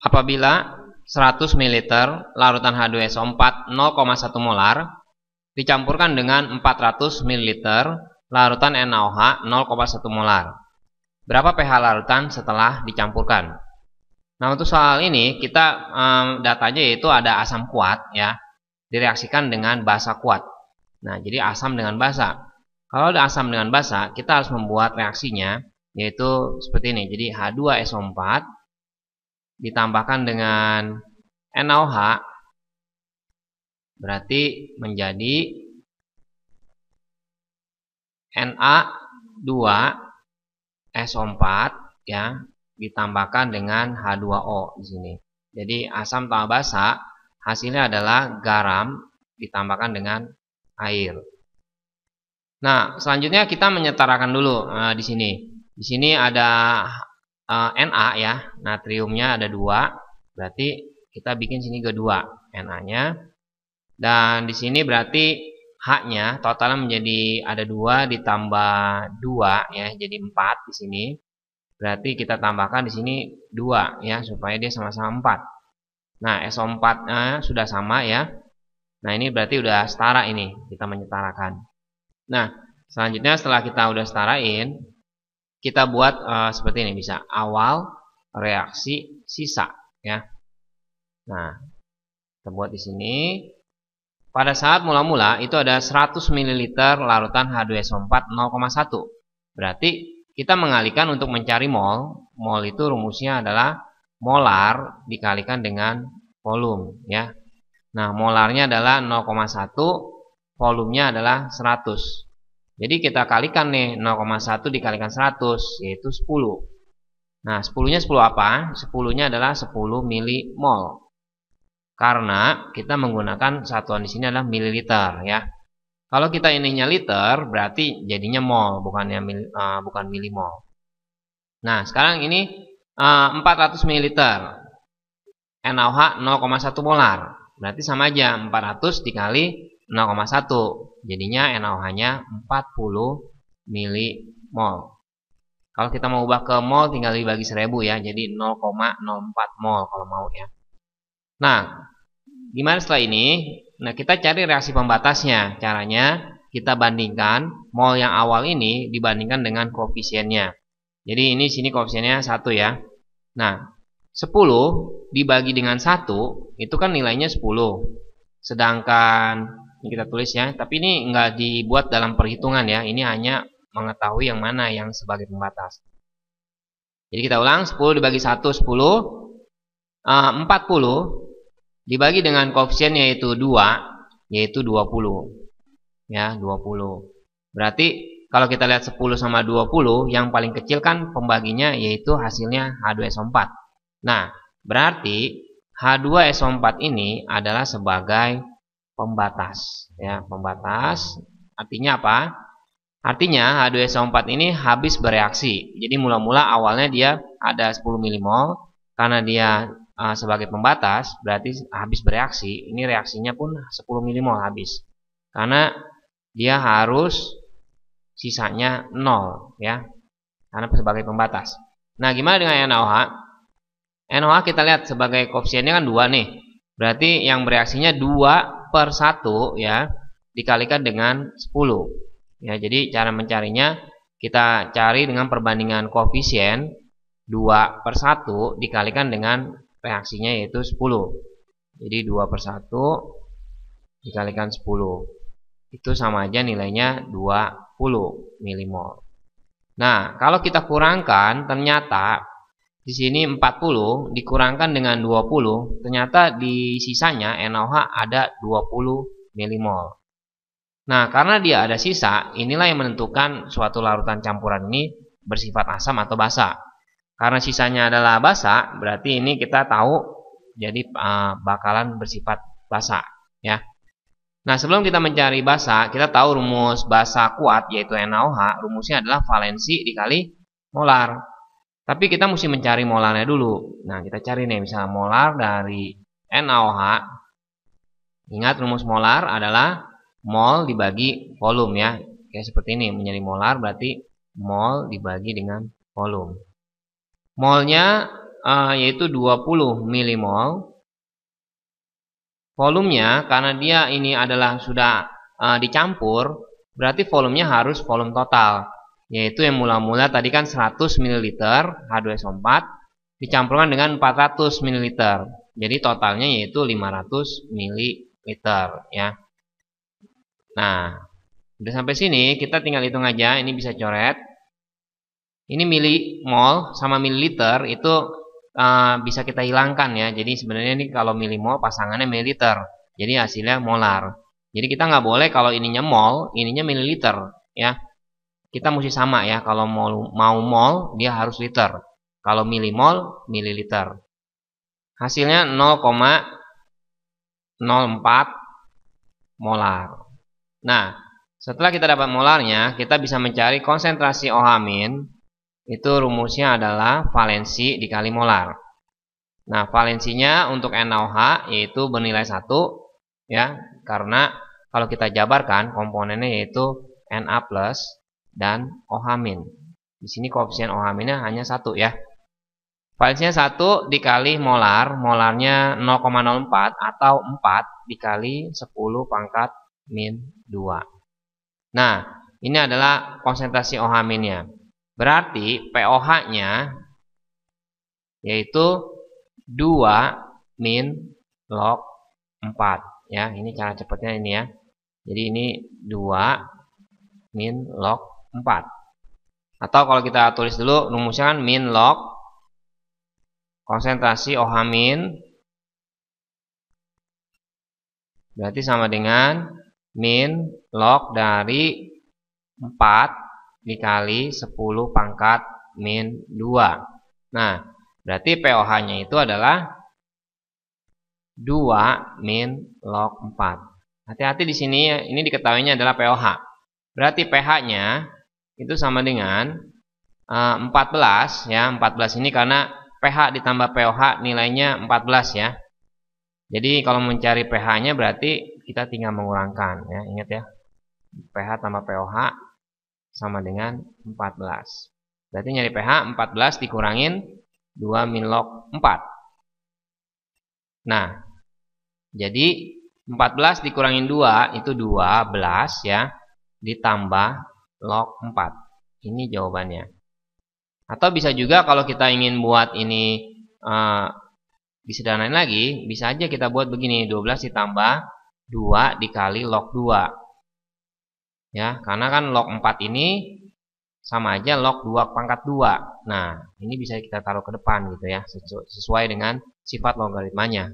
Apabila 100 ml larutan H2SO4 0,1 molar dicampurkan dengan 400 ml larutan NaOH 0,1 molar, berapa pH larutan setelah dicampurkan? Nah, untuk soal ini kita datanya yaitu ada asam kuat ya, direaksikan dengan basa kuat. Nah, jadi asam dengan basa. Kalau ada asam dengan basa, kita harus membuat reaksinya yaitu seperti ini. Jadi H2SO4 ditambahkan dengan NaOH berarti menjadi Na2SO4 ya, ditambahkan dengan H2O di sini. Jadi asam tambah basa hasilnya adalah garam ditambahkan dengan air. Nah, selanjutnya kita menyetarakan dulu di sini. Di sini ada Na ya, natriumnya ada 2, berarti kita bikin sini ke 2 Na-nya. Dan di sini berarti H-nya totalnya menjadi ada 2 ditambah 2 ya, jadi 4 di sini. Berarti kita tambahkan di sini 2 ya, supaya dia sama-sama 4. Nah, SO4-nya sudah sama ya. Nah, ini berarti udah setara ini, kita menyetarakan. Nah, selanjutnya setelah kita udah setarain, kita buat seperti ini, bisa awal reaksi sisa ya. Nah, kita buat di sini. Pada saat mula-mula itu ada 100 ml larutan H2SO4 0,1. Berarti kita mengalihkan untuk mencari mol. Mol itu rumusnya adalah molar dikalikan dengan volume ya. Nah, molarnya adalah 0,1, volumenya adalah 100. Jadi kita kalikan nih 0,1 dikalikan 100 yaitu 10. Nah, 10-nya 10 apa? 10-nya adalah 10 milimol. Karena kita menggunakan satuan di sini adalah mililiter ya. Kalau kita ininya liter berarti jadinya mol, bukan milimol. Nah, sekarang ini 400 ml NaOH 0,1 molar. Berarti sama aja 400 dikali 0,1. Jadinya NaOH-nya 40 milimol. Kalau kita mau ubah ke mol tinggal dibagi 1000 ya. Jadi 0,04 mol kalau mau ya. Nah, gimana setelah ini? Nah, kita cari reaksi pembatasnya. Caranya kita bandingkan mol yang awal ini dibandingkan dengan koefisiennya. Jadi ini sini koefisiennya 1 ya. Nah, 10 dibagi dengan 1 itu kan nilainya 10. Sedangkan ini kita tulis ya, tapi ini enggak dibuat dalam perhitungan ya. Ini hanya mengetahui yang mana yang sebagai pembatas. Jadi kita ulang, 10 dibagi 1 10, 40 dibagi dengan koefisien yaitu 2, yaitu 20. Ya, 20. Berarti kalau kita lihat 10 sama 20, yang paling kecil kan pembaginya yaitu hasilnya H2SO4. Nah, berarti H2SO4 ini adalah sebagai pembatas. Ya, pembatas artinya apa? Artinya H2SO4 ini habis bereaksi. Jadi mula-mula awalnya dia ada 10 milimol, karena dia sebagai pembatas berarti habis bereaksi. Ini reaksinya pun 10 milimol habis. Karena dia harus sisanya 0 ya. Karena sebagai pembatas. Nah, gimana dengan NaOH? NaOH kita lihat sebagai koefisiennya kan 2 nih. Berarti yang bereaksinya 2/1 ya, dikalikan dengan 10. Ya, jadi cara mencarinya kita cari dengan perbandingan koefisien 2/1 dikalikan dengan reaksinya yaitu 10. Jadi 2/1 dikalikan 10. Itu sama aja nilainya 20 milimol. Nah, kalau kita kurangkan ternyata di sini 40 dikurangkan dengan 20, ternyata di sisanya NaOH ada 20 milimol. Nah, karena dia ada sisa, inilah yang menentukan suatu larutan campuran ini bersifat asam atau basa. Karena sisanya adalah basa, berarti ini kita tahu jadi bakalan bersifat basa ya. Nah, sebelum kita mencari basa, kita tahu rumus basa kuat yaitu NaOH, rumusnya adalah valensi dikali molar. Tapi kita mesti mencari molarnya dulu. Nah, kita cari nih misalnya molar dari NaOH. Ingat rumus molar adalah mol dibagi volume ya. Kayak seperti ini, menjadi molar berarti mol dibagi dengan volume. Molnya yaitu 20 milimol. Volumenya karena dia ini adalah sudah dicampur, berarti volumenya harus volume total, yaitu yang mula-mula tadi kan 100 ml H2SO4 dicampurkan dengan 400 ml. Jadi totalnya yaitu 500 ml ya. Nah, udah sampai sini kita tinggal hitung aja, ini bisa coret. Ini milimol sama mililiter itu bisa kita hilangkan ya. Jadi sebenarnya ini kalau milimol pasangannya mililiter. Jadi hasilnya molar. Jadi kita nggak boleh kalau ininya mol, ininya mililiter ya. Kita mesti sama ya. Kalau mau mol dia harus liter. Kalau milimol mililiter. Hasilnya 0,04 molar. Nah, setelah kita dapat molarnya, kita bisa mencari konsentrasi OH-. Itu rumusnya adalah valensi dikali molar. Nah, valensinya untuk NaOH yaitu bernilai 1 ya, karena kalau kita jabarkan komponennya yaitu Na+ dan OH-. Di sini koefisien OH-nya hanya 1 ya. Valensinya 1 dikali molar, molarnya 0,04 atau 4 dikali 10⁻². Nah, ini adalah konsentrasi OH-nya. Berarti pOH-nya yaitu 2 min log 4 ya. Ini cara cepatnya ini ya. Jadi ini 2 min log 4. Atau kalau kita tulis dulu rumusnya kan min log konsentrasi OH- berarti sama dengan min log dari 4 dikali 10⁻². Nah, berarti pOH-nya itu adalah 2 min log 4. Hati-hati di sini ya, ini diketahuinya adalah pOH. Berarti pH-nya itu sama dengan 14 ya. 14 ini karena pH ditambah pOH nilainya 14 ya. Jadi kalau mencari pH-nya berarti kita tinggal mengurangkan ya. Ingat ya. pH tambah pOH sama dengan 14. Berarti nyari pH 14 dikurangin 2 min log 4. Nah, jadi 14 dikurangin 2 itu 12 ya, ditambah log 4. Ini jawabannya. Atau bisa juga kalau kita ingin buat ini disederhanain lagi, bisa aja kita buat begini, 12 ditambah 2 dikali log 2. Ya, karena kan log 4 ini sama aja log 2/2. Nah, ini bisa kita taruh ke depan gitu ya, sesuai dengan sifat logaritmanya.